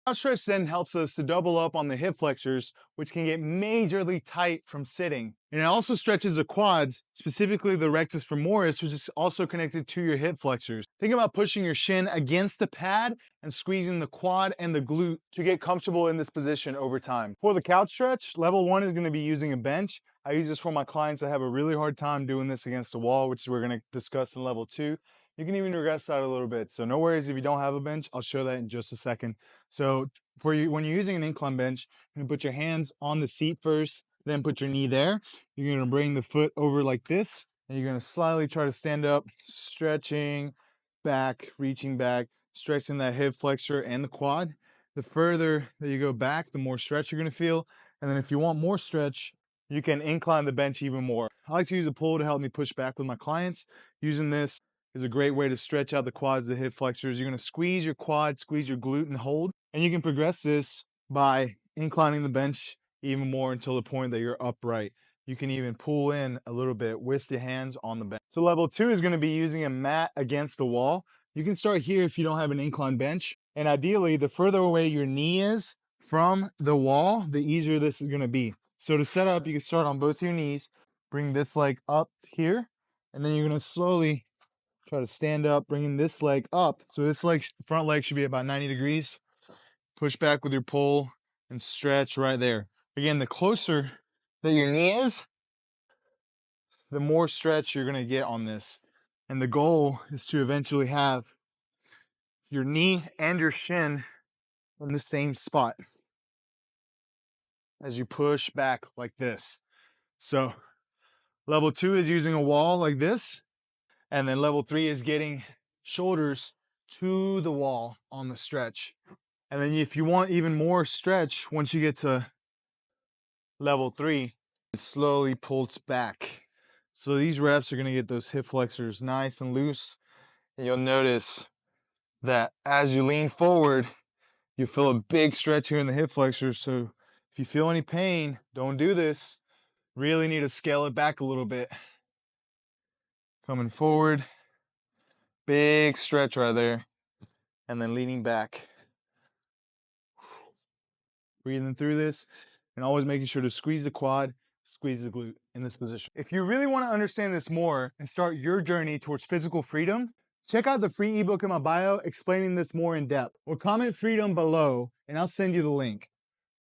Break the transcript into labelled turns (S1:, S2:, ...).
S1: Couch stretch then helps us to double up on the hip flexors, which can get majorly tight from sitting. And it also stretches the quads, specifically the rectus femoris, which is also connected to your hip flexors. Think about pushing your shin against the pad and squeezing the quad and the glute to get comfortable in this position over time. For the couch stretch, level 1 is going to be using a bench. I use this for my clients that have a really hard time doing this against the wall, which we're going to discuss in level 2. You can even regress that a little bit. So no worries if you don't have a bench. I'll show that in just a second. So for you, when you're using an incline bench, you're gonna put your hands on the seat first, then put your knee there. You're gonna bring the foot over like this, and you're gonna slightly try to stand up, stretching back, reaching back, stretching that hip flexor and the quad. The further that you go back, the more stretch you're gonna feel. And then if you want more stretch, you can incline the bench even more. I like to use a pull to help me push back with my clients. Using this is a great way to stretch out the quads, the hip flexors. You're gonna squeeze your quad, squeeze your glute and hold. And you can progress this by inclining the bench even more until the point that you're upright. You can even pull in a little bit with the hands on the bench. So level 2 is gonna be using a mat against the wall. You can start here if you don't have an incline bench. And ideally, the further away your knee is from the wall, the easier this is gonna be. So to set up, you can start on both your knees, bring this leg up here, and then you're gonna slowly try to stand up, bringing this leg up. So this leg, front leg should be about 90 degrees. Push back with your pull and stretch right there. Again, the closer that your knee is, the more stretch you're gonna get on this. And the goal is to eventually have your knee and your shin in the same spot as you push back like this. So level 2 is using a wall like this. And then level 3 is getting shoulders to the wall on the stretch. And then if you want even more stretch, once you get to level 3, it slowly pulls back. So these reps are gonna get those hip flexors nice and loose. And you'll notice that as you lean forward, you feel a big stretch here in the hip flexors. So if you feel any pain, don't do this. Really need to scale it back a little bit. Coming forward, big stretch right there. And then leaning back. Breathing through this and always making sure to squeeze the quad, squeeze the glute in this position. If you really want to understand this more and start your journey towards physical freedom, check out the free ebook in my bio explaining this more in depth, or comment freedom below and I'll send you the link.